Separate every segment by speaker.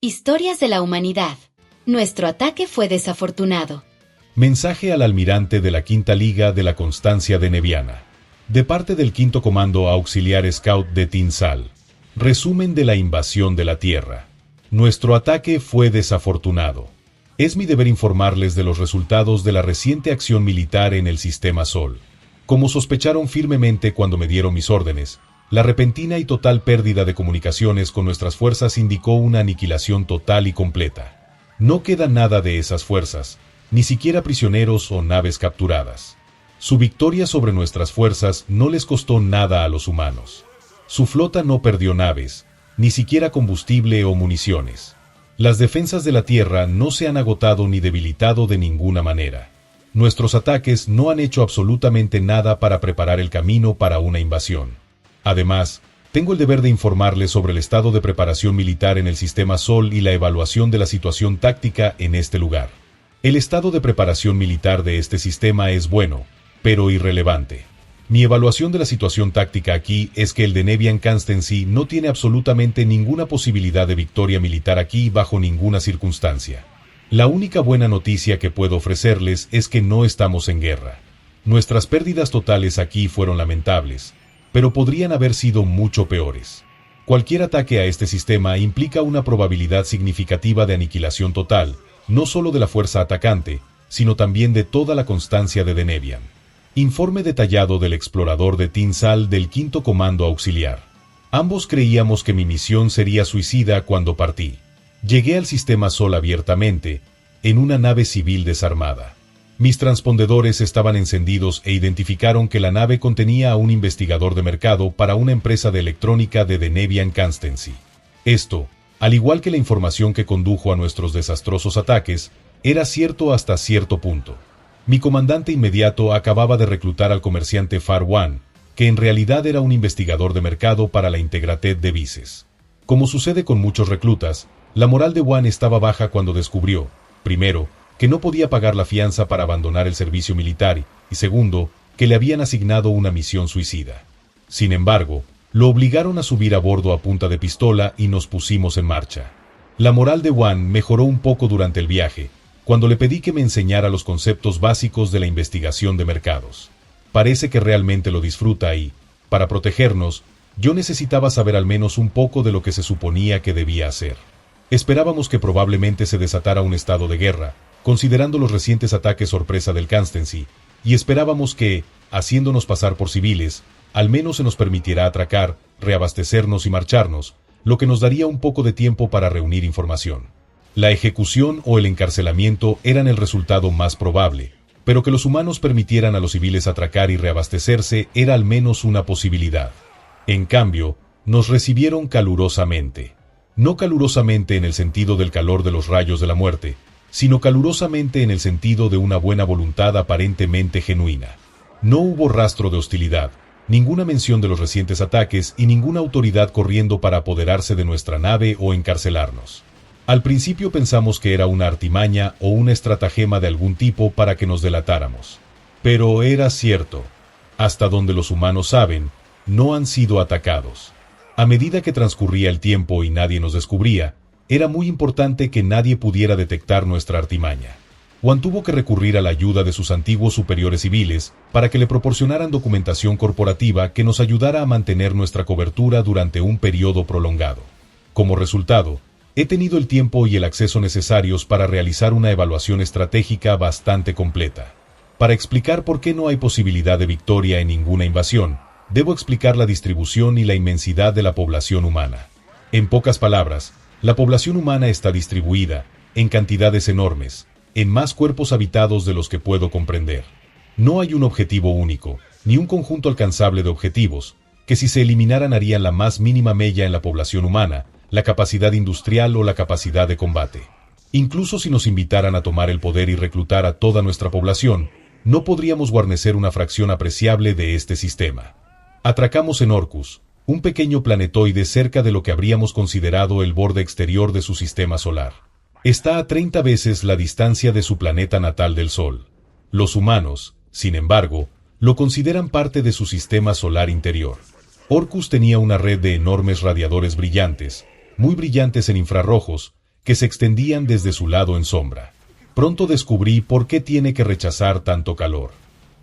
Speaker 1: Historias de la humanidad. Nuestro ataque fue desafortunado.
Speaker 2: Mensaje al almirante de la Quinta Liga de la Constancia de Neviana. De parte del Quinto Comando Auxiliar Scout de Tinsal. Resumen de la invasión de la Tierra. Nuestro ataque fue desafortunado. Es mi deber informarles de los resultados de la reciente acción militar en el Sistema Sol. Como sospecharon firmemente cuando me dieron mis órdenes, la repentina y total pérdida de comunicaciones con nuestras fuerzas indicó una aniquilación total y completa. No queda nada de esas fuerzas, ni siquiera prisioneros o naves capturadas. Su victoria sobre nuestras fuerzas no les costó nada a los humanos. Su flota no perdió naves, ni siquiera combustible o municiones. Las defensas de la Tierra no se han agotado ni debilitado de ninguna manera. Nuestros ataques no han hecho absolutamente nada para preparar el camino para una invasión. Además, tengo el deber de informarles sobre el estado de preparación militar en el Sistema Sol y la evaluación de la situación táctica en este lugar. El estado de preparación militar de este sistema es bueno, pero irrelevante. Mi evaluación de la situación táctica aquí es que el de Nevian Constancy no tiene absolutamente ninguna posibilidad de victoria militar aquí bajo ninguna circunstancia. La única buena noticia que puedo ofrecerles es que no estamos en guerra. Nuestras pérdidas totales aquí fueron lamentables, pero podrían haber sido mucho peores. Cualquier ataque a este sistema implica una probabilidad significativa de aniquilación total, no solo de la fuerza atacante, sino también de toda la constancia de Nevian. Informe detallado del explorador de Tinsal del Quinto Comando Auxiliar. Ambos creíamos que mi misión sería suicida cuando partí. Llegué al Sistema Sol abiertamente, en una nave civil desarmada. Mis transpondedores estaban encendidos e identificaron que la nave contenía a un investigador de mercado para una empresa de electrónica de Nevian Constancy. Esto, al igual que la información que condujo a nuestros desastrosos ataques, era cierto hasta cierto punto. Mi comandante inmediato acababa de reclutar al comerciante Far One, que en realidad era un investigador de mercado para la Integrated de Vices. Como sucede con muchos reclutas, la moral de One estaba baja cuando descubrió, primero, que no podía pagar la fianza para abandonar el servicio militar y segundo, que le habían asignado una misión suicida. Sin embargo, lo obligaron a subir a bordo a punta de pistola y nos pusimos en marcha. La moral de One mejoró un poco durante el viaje, cuando le pedí que me enseñara los conceptos básicos de la investigación de mercados. Parece que realmente lo disfruta y, para protegernos, yo necesitaba saber al menos un poco de lo que se suponía que debía hacer. Esperábamos que probablemente se desatara un estado de guerra, considerando los recientes ataques sorpresa del Constancy, y esperábamos que, haciéndonos pasar por civiles, al menos se nos permitiera atracar, reabastecernos y marcharnos, lo que nos daría un poco de tiempo para reunir información. La ejecución o el encarcelamiento eran el resultado más probable, pero que los humanos permitieran a los civiles atracar y reabastecerse era al menos una posibilidad. En cambio, nos recibieron calurosamente. No calurosamente en el sentido del calor de los rayos de la muerte, sino calurosamente en el sentido de una buena voluntad aparentemente genuina. No hubo rastro de hostilidad, ninguna mención de los recientes ataques y ninguna autoridad corriendo para apoderarse de nuestra nave o encarcelarnos. Al principio pensamos que era una artimaña o una estratagema de algún tipo para que nos delatáramos. Pero era cierto. Hasta donde los humanos saben, no han sido atacados. A medida que transcurría el tiempo y nadie nos descubría, era muy importante que nadie pudiera detectar nuestra artimaña. Juan tuvo que recurrir a la ayuda de sus antiguos superiores civiles para que le proporcionaran documentación corporativa que nos ayudara a mantener nuestra cobertura durante un periodo prolongado. Como resultado, he tenido el tiempo y el acceso necesarios para realizar una evaluación estratégica bastante completa. Para explicar por qué no hay posibilidad de victoria en ninguna invasión, debo explicar la distribución y la inmensidad de la población humana. En pocas palabras, la población humana está distribuida, en cantidades enormes, en más cuerpos habitados de los que puedo comprender. No hay un objetivo único, ni un conjunto alcanzable de objetivos, que si se eliminaran harían la más mínima mella en la población humana, la capacidad industrial o la capacidad de combate. Incluso si nos invitaran a tomar el poder y reclutar a toda nuestra población, no podríamos guarnecer una fracción apreciable de este sistema. Atracamos en Orcus, un pequeño planetoide cerca de lo que habríamos considerado el borde exterior de su sistema solar. Está a 30 veces la distancia de su planeta natal del Sol. Los humanos, sin embargo, lo consideran parte de su sistema solar interior. Orcus tenía una red de enormes radiadores brillantes, muy brillantes en infrarrojos, que se extendían desde su lado en sombra. Pronto descubrí por qué tiene que rechazar tanto calor.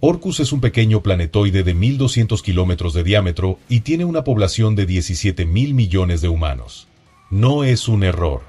Speaker 2: Orcus es un pequeño planetoide de 1.200 kilómetros de diámetro y tiene una población de 17.000 millones de humanos. No es un error.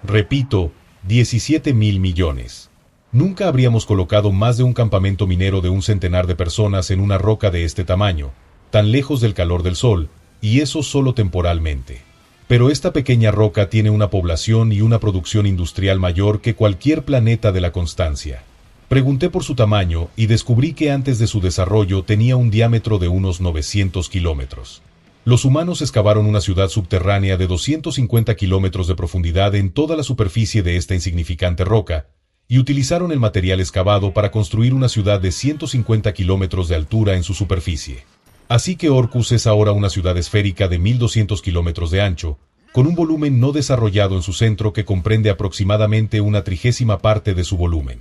Speaker 2: Repito, 17.000 millones. Nunca habríamos colocado más de un campamento minero de un centenar de personas en una roca de este tamaño, tan lejos del calor del Sol, y eso solo temporalmente. Pero esta pequeña roca tiene una población y una producción industrial mayor que cualquier planeta de la constancia. Pregunté por su tamaño y descubrí que antes de su desarrollo tenía un diámetro de unos 900 kilómetros. Los humanos excavaron una ciudad subterránea de 250 kilómetros de profundidad en toda la superficie de esta insignificante roca, y utilizaron el material excavado para construir una ciudad de 150 kilómetros de altura en su superficie. Así que Orcus es ahora una ciudad esférica de 1.200 kilómetros de ancho, con un volumen no desarrollado en su centro que comprende aproximadamente una 30ª parte de su volumen.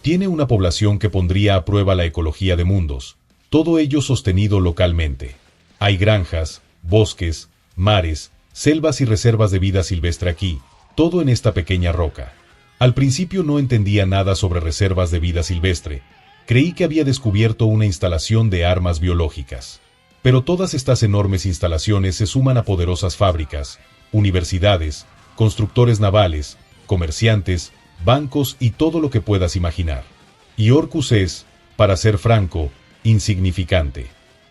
Speaker 2: Tiene una población que pondría a prueba la ecología de mundos, todo ello sostenido localmente. Hay granjas, bosques, mares, selvas y reservas de vida silvestre aquí, todo en esta pequeña roca. Al principio no entendía nada sobre reservas de vida silvestre. Creí que había descubierto una instalación de armas biológicas. Pero todas estas enormes instalaciones se suman a poderosas fábricas, universidades, constructores navales, comerciantes, bancos y todo lo que puedas imaginar. Y Orcus es, para ser franco, insignificante.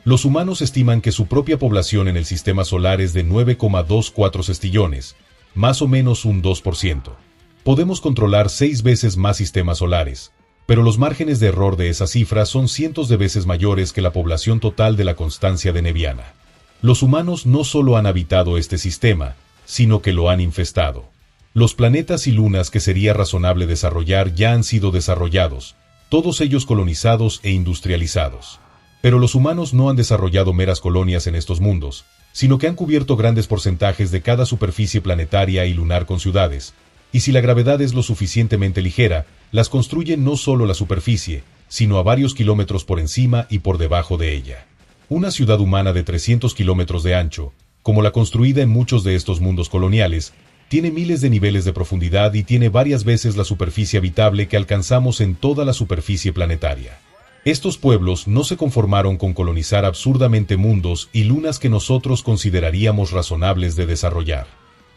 Speaker 2: Los humanos estiman que su propia población en el sistema solar es de 9,24 sextillones, más o menos un 2%. Podemos controlar 6 veces más sistemas solares, pero los márgenes de error de esa cifra son cientos de veces mayores que la población total de la constancia de Neviana. Los humanos no solo han habitado este sistema, sino que lo han infestado. Los planetas y lunas que sería razonable desarrollar ya han sido desarrollados, todos ellos colonizados e industrializados. Pero los humanos no han desarrollado meras colonias en estos mundos, sino que han cubierto grandes porcentajes de cada superficie planetaria y lunar con ciudades, y si la gravedad es lo suficientemente ligera, las construyen no solo la superficie, sino a varios kilómetros por encima y por debajo de ella. Una ciudad humana de 300 kilómetros de ancho, como la construida en muchos de estos mundos coloniales, tiene miles de niveles de profundidad y tiene varias veces la superficie habitable que alcanzamos en toda la superficie planetaria. Estos pueblos no se conformaron con colonizar absurdamente mundos y lunas que nosotros consideraríamos razonables de desarrollar.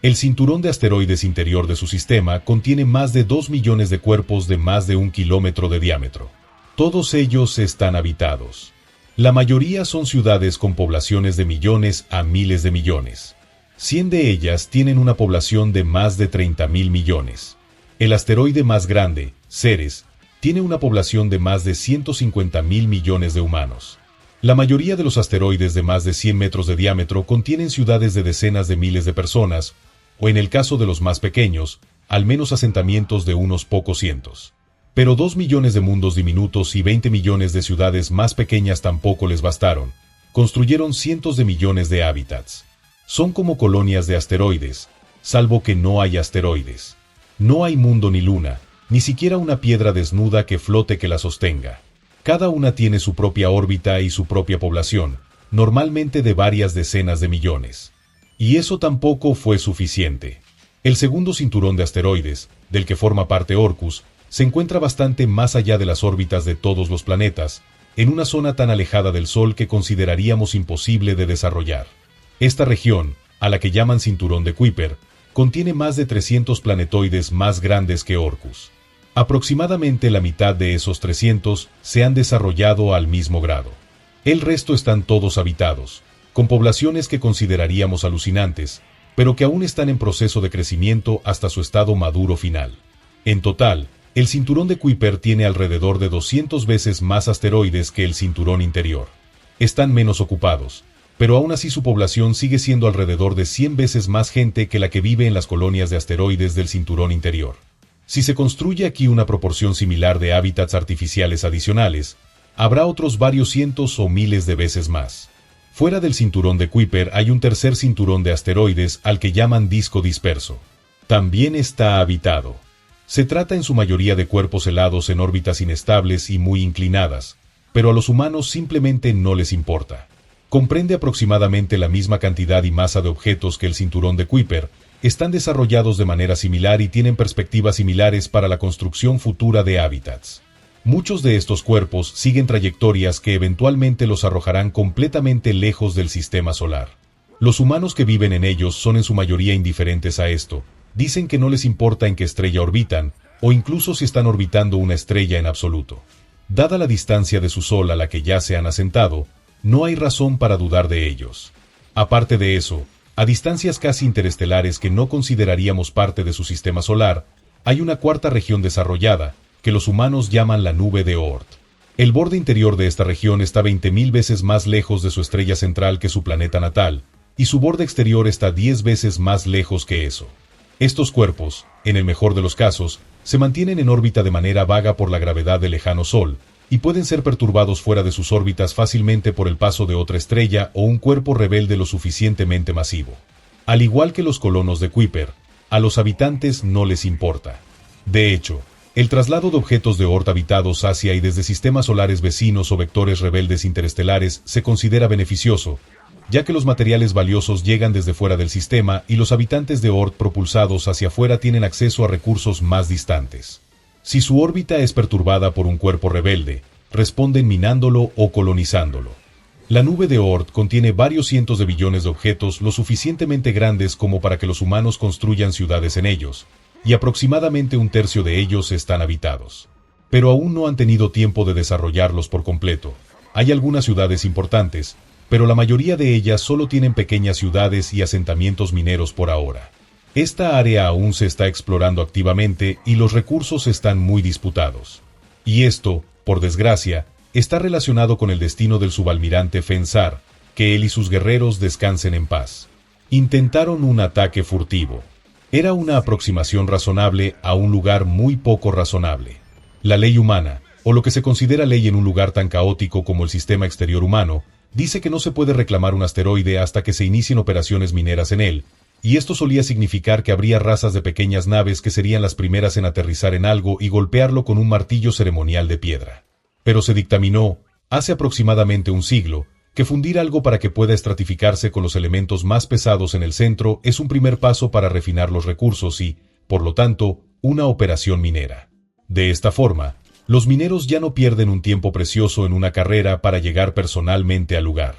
Speaker 2: El cinturón de asteroides interior de su sistema contiene más de 2 millones de cuerpos de más de 1 kilómetro de diámetro. Todos ellos están habitados. La mayoría son ciudades con poblaciones de millones a miles de millones. 100 de ellas tienen una población de más de 30.000 millones. El asteroide más grande, Ceres, tiene una población de más de 150.000 millones de humanos. La mayoría de los asteroides de más de 100 metros de diámetro contienen ciudades de decenas de miles de personas, o en el caso de los más pequeños, al menos asentamientos de unos pocos cientos. Pero 2 millones de mundos diminutos y 20 millones de ciudades más pequeñas tampoco les bastaron. Construyeron cientos de millones de hábitats. Son como colonias de asteroides, salvo que no hay asteroides. No hay mundo ni luna, ni siquiera una piedra desnuda que flote que la sostenga. Cada una tiene su propia órbita y su propia población, normalmente de varias decenas de millones. Y eso tampoco fue suficiente. El segundo cinturón de asteroides, del que forma parte Orcus, se encuentra bastante más allá de las órbitas de todos los planetas, en una zona tan alejada del Sol que consideraríamos imposible de desarrollar. Esta región, a la que llaman cinturón de Kuiper, contiene más de 300 planetoides más grandes que Orcus. Aproximadamente la mitad de esos 300 se han desarrollado al mismo grado. El resto están todos habitados, con poblaciones que consideraríamos alucinantes, pero que aún están en proceso de crecimiento hasta su estado maduro final. En total, el cinturón de Kuiper tiene alrededor de 200 veces más asteroides que el cinturón interior. Están menos ocupados, pero aún así su población sigue siendo alrededor de 100 veces más gente que la que vive en las colonias de asteroides del cinturón interior. Si se construye aquí una proporción similar de hábitats artificiales adicionales, habrá otros varios cientos o miles de veces más. Fuera del cinturón de Kuiper hay un tercer cinturón de asteroides al que llaman disco disperso. También está habitado. Se trata en su mayoría de cuerpos helados en órbitas inestables y muy inclinadas, pero a los humanos simplemente no les importa. Comprende aproximadamente la misma cantidad y masa de objetos que el cinturón de Kuiper, están desarrollados de manera similar y tienen perspectivas similares para la construcción futura de hábitats. Muchos de estos cuerpos siguen trayectorias que eventualmente los arrojarán completamente lejos del sistema solar. Los humanos que viven en ellos son en su mayoría indiferentes a esto. Dicen que no les importa en qué estrella orbitan, o incluso si están orbitando una estrella en absoluto. Dada la distancia de su Sol a la que ya se han asentado, no hay razón para dudar de ellos. Aparte de eso, a distancias casi interestelares que no consideraríamos parte de su sistema solar, hay una cuarta región desarrollada, que los humanos llaman la nube de Oort. El borde interior de esta región está 20.000 veces más lejos de su estrella central que su planeta natal, y su borde exterior está 10 veces más lejos que eso. Estos cuerpos, en el mejor de los casos, se mantienen en órbita de manera vaga por la gravedad del lejano Sol, y pueden ser perturbados fuera de sus órbitas fácilmente por el paso de otra estrella o un cuerpo rebelde lo suficientemente masivo. Al igual que los colonos de Kuiper, a los habitantes no les importa. De hecho, el traslado de objetos de Oort habitados hacia y desde sistemas solares vecinos o vectores rebeldes interestelares se considera beneficioso, ya que los materiales valiosos llegan desde fuera del sistema y los habitantes de Oort propulsados hacia afuera tienen acceso a recursos más distantes. Si su órbita es perturbada por un cuerpo rebelde, responden minándolo o colonizándolo. La nube de Oort contiene varios cientos de billones de objetos lo suficientemente grandes como para que los humanos construyan ciudades en ellos, y aproximadamente un tercio de ellos están habitados. Pero aún no han tenido tiempo de desarrollarlos por completo. Hay algunas ciudades importantes, pero la mayoría de ellas solo tienen pequeñas ciudades y asentamientos mineros por ahora. Esta área aún se está explorando activamente y los recursos están muy disputados. Y esto, por desgracia, está relacionado con el destino del subalmirante Fensar, que él y sus guerreros descansen en paz. Intentaron un ataque furtivo. Era una aproximación razonable a un lugar muy poco razonable. La ley humana, o lo que se considera ley en un lugar tan caótico como el sistema exterior humano, dice que no se puede reclamar un asteroide hasta que se inicien operaciones mineras en él, y esto solía significar que habría razas de pequeñas naves que serían las primeras en aterrizar en algo y golpearlo con un martillo ceremonial de piedra. Pero se dictaminó, hace aproximadamente un siglo, que fundir algo para que pueda estratificarse con los elementos más pesados en el centro es un primer paso para refinar los recursos y, por lo tanto, una operación minera. De esta forma, los mineros ya no pierden un tiempo precioso en una carrera para llegar personalmente al lugar.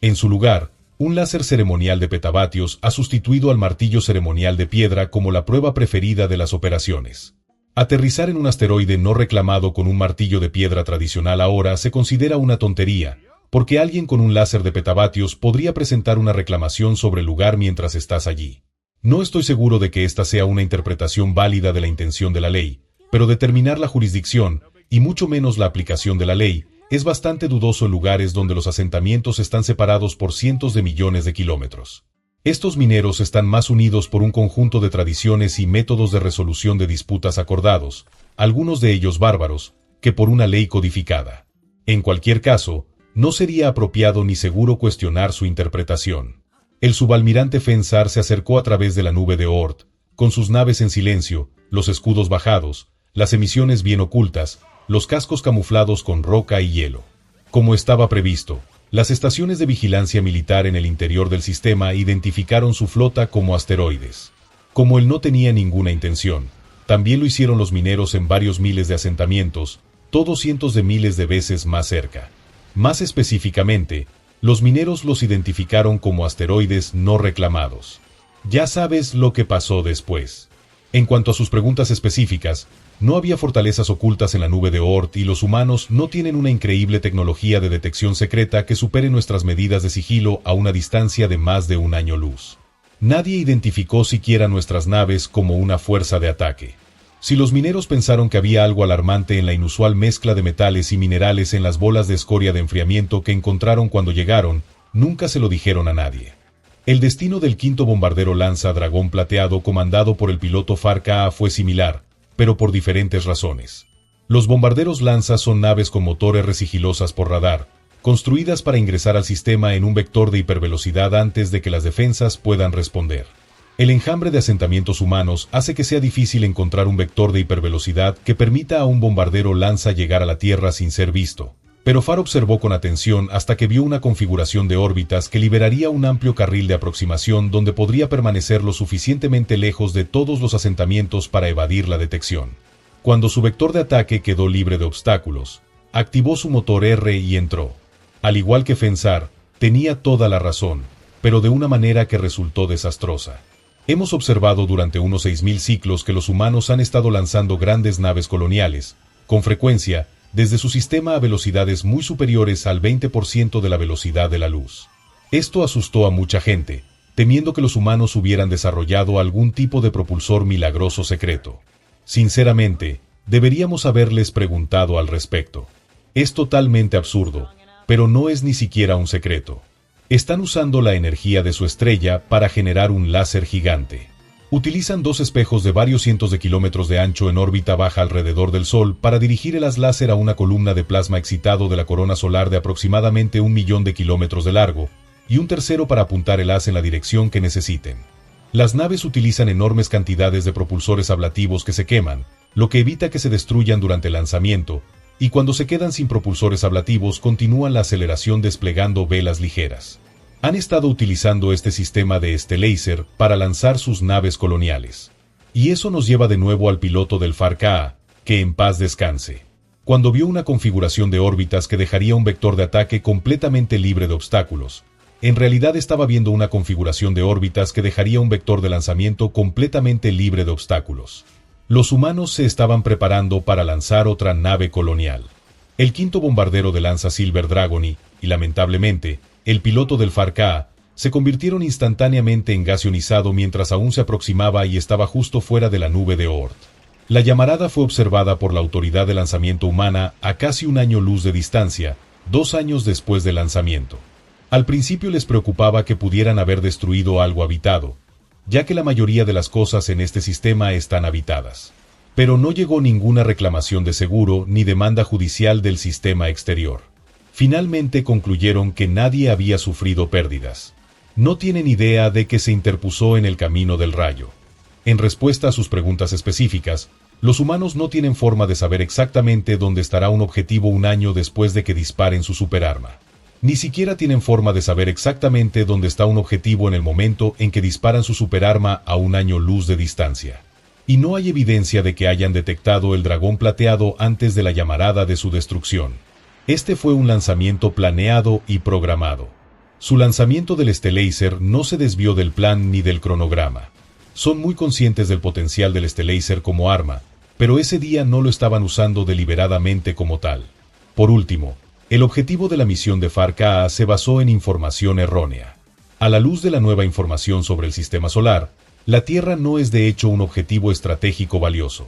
Speaker 2: En su lugar, un láser ceremonial de petavatios ha sustituido al martillo ceremonial de piedra como la prueba preferida de las operaciones. Aterrizar en un asteroide no reclamado con un martillo de piedra tradicional ahora se considera una tontería, porque alguien con un láser de petavatios podría presentar una reclamación sobre el lugar mientras estás allí. No estoy seguro de que esta sea una interpretación válida de la intención de la ley, pero determinar la jurisdicción, y mucho menos la aplicación de la ley, es bastante dudoso en lugares donde los asentamientos están separados por cientos de millones de kilómetros. Estos mineros están más unidos por un conjunto de tradiciones y métodos de resolución de disputas acordados, algunos de ellos bárbaros, que por una ley codificada. En cualquier caso, no sería apropiado ni seguro cuestionar su interpretación. El subalmirante Fensar se acercó a través de la nube de Oort, con sus naves en silencio, los escudos bajados, las emisiones bien ocultas, los cascos camuflados con roca y hielo. Como estaba previsto, las estaciones de vigilancia militar en el interior del sistema identificaron su flota como asteroides. Como él no tenía ninguna intención, también lo hicieron los mineros en varios miles de asentamientos, todos cientos de miles de veces más cerca. Más específicamente, los mineros los identificaron como asteroides no reclamados. Ya sabes lo que pasó después. En cuanto a sus preguntas específicas, no había fortalezas ocultas en la nube de Oort y los humanos no tienen una increíble tecnología de detección secreta que supere nuestras medidas de sigilo a una distancia de más de un año luz. Nadie identificó siquiera nuestras naves como una fuerza de ataque. Si los mineros pensaron que había algo alarmante en la inusual mezcla de metales y minerales en las bolas de escoria de enfriamiento que encontraron cuando llegaron, nunca se lo dijeron a nadie. El destino del quinto bombardero lanza Dragón Plateado comandado por el piloto Farca fue similar, pero por diferentes razones. Los bombarderos lanza son naves con motores resigilosas por radar, construidas para ingresar al sistema en un vector de hipervelocidad antes de que las defensas puedan responder. El enjambre de asentamientos humanos hace que sea difícil encontrar un vector de hipervelocidad que permita a un bombardero lanza llegar a la Tierra sin ser visto, Pero Farr observó con atención hasta que vio una configuración de órbitas que liberaría un amplio carril de aproximación donde podría permanecer lo suficientemente lejos de todos los asentamientos para evadir la detección. Cuando su vector de ataque quedó libre de obstáculos, activó su motor R y entró. Al igual que Fensar, tenía toda la razón, pero de una manera que resultó desastrosa. Hemos observado durante unos 6.000 ciclos que los humanos han estado lanzando grandes naves coloniales, con frecuencia, desde su sistema a velocidades muy superiores al 20% de la velocidad de la luz. Esto asustó a mucha gente, temiendo que los humanos hubieran desarrollado algún tipo de propulsor milagroso secreto. Sinceramente, deberíamos haberles preguntado al respecto. Es totalmente absurdo, pero no es ni siquiera un secreto. Están usando la energía de su estrella para generar un láser gigante. Utilizan 2 espejos de varios cientos de kilómetros de ancho en órbita baja alrededor del Sol para dirigir el haz láser a una columna de plasma excitado de la corona solar de aproximadamente 1.000.000 de kilómetros de largo, y un tercero para apuntar el haz en la dirección que necesiten. Las naves utilizan enormes cantidades de propulsores ablativos que se queman, lo que evita que se destruyan durante el lanzamiento, y cuando se quedan sin propulsores ablativos continúan la aceleración desplegando velas ligeras. Han estado utilizando este sistema de láser para lanzar sus naves coloniales. Y eso nos lleva de nuevo al piloto del Farr-Ka, que en paz descanse. Cuando vio una configuración de órbitas que dejaría un vector de ataque completamente libre de obstáculos, en realidad estaba viendo una configuración de órbitas que dejaría un vector de lanzamiento completamente libre de obstáculos. Los humanos se estaban preparando para lanzar otra nave colonial. El quinto bombardero de lanza Silver Dragon y, lamentablemente, el piloto del Farr-Ka, se convirtieron instantáneamente en gas ionizado mientras aún se aproximaba y estaba justo fuera de la nube de Oort. La llamarada fue observada por la Autoridad de Lanzamiento Humana a casi 1 año luz de distancia, 2 años después del lanzamiento. Al principio les preocupaba que pudieran haber destruido algo habitado, ya que la mayoría de las cosas en este sistema están habitadas. Pero no llegó ninguna reclamación de seguro ni demanda judicial del sistema exterior. Finalmente concluyeron que nadie había sufrido pérdidas. No tienen idea de que se interpuso en el camino del rayo. En respuesta a sus preguntas específicas, los humanos no tienen forma de saber exactamente dónde estará un objetivo 1 año después de que disparen su superarma. Ni siquiera tienen forma de saber exactamente dónde está un objetivo en el momento en que disparan su superarma a 1 año luz de distancia. Y no hay evidencia de que hayan detectado el dragón plateado antes de la llamarada de su destrucción. Este fue un lanzamiento planeado y programado. Su lanzamiento del láser no se desvió del plan ni del cronograma. Son muy conscientes del potencial del láser como arma, pero ese día no lo estaban usando deliberadamente como tal. Por último, el objetivo de la misión de Farr-Ka se basó en información errónea. A la luz de la nueva información sobre el sistema solar, la Tierra no es de hecho un objetivo estratégico valioso.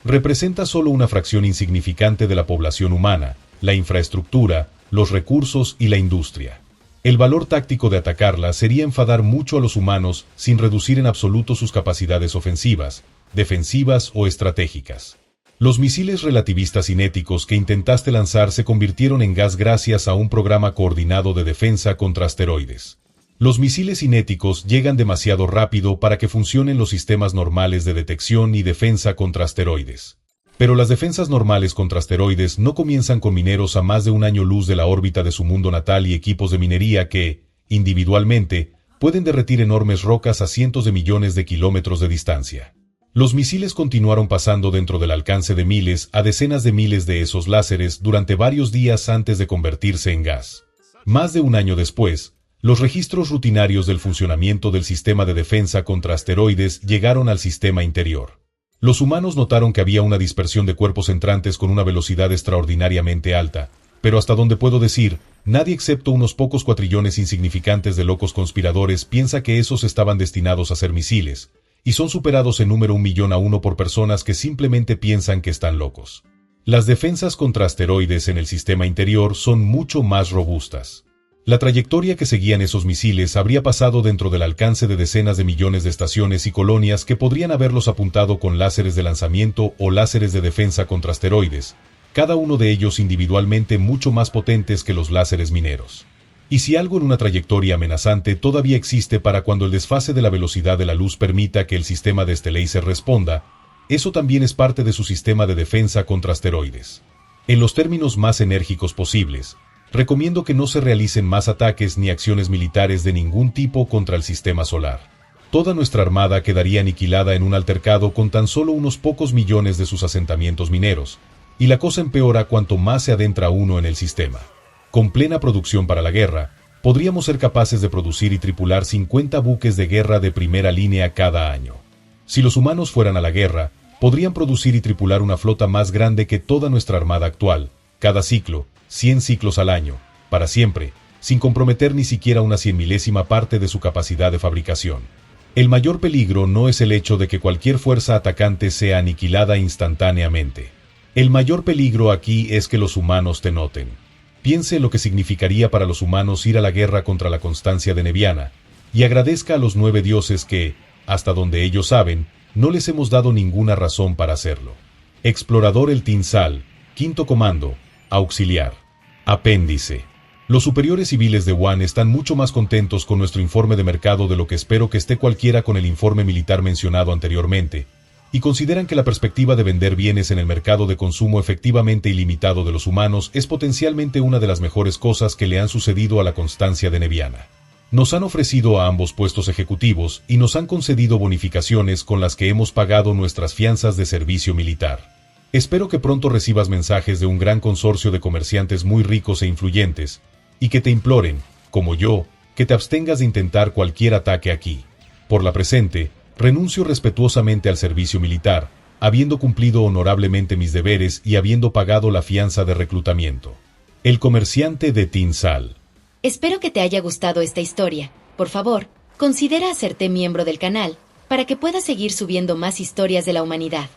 Speaker 2: Representa solo una fracción insignificante de la población humana, la infraestructura, los recursos y la industria. El valor táctico de atacarla sería enfadar mucho a los humanos sin reducir en absoluto sus capacidades ofensivas, defensivas o estratégicas. Los misiles relativistas cinéticos que intentaste lanzar se convirtieron en gas gracias a un programa coordinado de defensa contra asteroides. Los misiles cinéticos llegan demasiado rápido para que funcionen los sistemas normales de detección y defensa contra asteroides. Pero las defensas normales contra asteroides no comienzan con mineros a más de 1 año luz de la órbita de su mundo natal y equipos de minería que, individualmente, pueden derretir enormes rocas a cientos de millones de kilómetros de distancia. Los misiles continuaron pasando dentro del alcance de miles a decenas de miles de esos láseres durante varios días antes de convertirse en gas. Más de 1 año después, los registros rutinarios del funcionamiento del sistema de defensa contra asteroides llegaron al sistema interior. Los humanos notaron que había una dispersión de cuerpos entrantes con una velocidad extraordinariamente alta, pero hasta donde puedo decir, nadie excepto unos pocos cuatrillones insignificantes de locos conspiradores piensa que esos estaban destinados a ser misiles, y son superados en número 1.000.000 por personas que simplemente piensan que están locos. Las defensas contra asteroides en el sistema interior son mucho más robustas. La trayectoria que seguían esos misiles habría pasado dentro del alcance de decenas de millones de estaciones y colonias que podrían haberlos apuntado con láseres de lanzamiento o láseres de defensa contra asteroides, cada uno de ellos individualmente mucho más potentes que los láseres mineros. Y si algo en una trayectoria amenazante todavía existe para cuando el desfase de la velocidad de la luz permita que el sistema de láser responda, eso también es parte de su sistema de defensa contra asteroides. En los términos más enérgicos posibles, recomiendo que no se realicen más ataques ni acciones militares de ningún tipo contra el sistema solar. Toda nuestra armada quedaría aniquilada en un altercado con tan solo unos pocos millones de sus asentamientos mineros, y la cosa empeora cuanto más se adentra uno en el sistema. Con plena producción para la guerra, podríamos ser capaces de producir y tripular 50 buques de guerra de primera línea cada año. Si los humanos fueran a la guerra, podrían producir y tripular una flota más grande que toda nuestra armada actual, cada ciclo, 100 ciclos al año, para siempre, sin comprometer ni siquiera una 100.000ª parte de su capacidad de fabricación. El mayor peligro no es el hecho de que cualquier fuerza atacante sea aniquilada instantáneamente. El mayor peligro aquí es que los humanos te noten. Piense lo que significaría para los humanos ir a la guerra contra la constancia de Neviana, y agradezca a los 9 dioses que, hasta donde ellos saben, no les hemos dado ninguna razón para hacerlo. Explorador El Tinsal, Quinto Comando, Auxiliar. Apéndice. Los superiores civiles de One están mucho más contentos con nuestro informe de mercado de lo que espero que esté cualquiera con el informe militar mencionado anteriormente, y consideran que la perspectiva de vender bienes en el mercado de consumo efectivamente ilimitado de los humanos es potencialmente una de las mejores cosas que le han sucedido a la constancia de Neviana. Nos han ofrecido a ambos puestos ejecutivos y nos han concedido bonificaciones con las que hemos pagado nuestras fianzas de servicio militar. Espero que pronto recibas mensajes de un gran consorcio de comerciantes muy ricos e influyentes, y que te imploren, como yo, que te abstengas de intentar cualquier ataque aquí. Por la presente, renuncio respetuosamente al servicio militar, habiendo cumplido honorablemente mis deberes y habiendo pagado la fianza de reclutamiento. El comerciante de Tinsal.
Speaker 1: Espero que te haya gustado esta historia. Por favor, considera hacerte miembro del canal, para que puedas seguir subiendo más historias de la humanidad.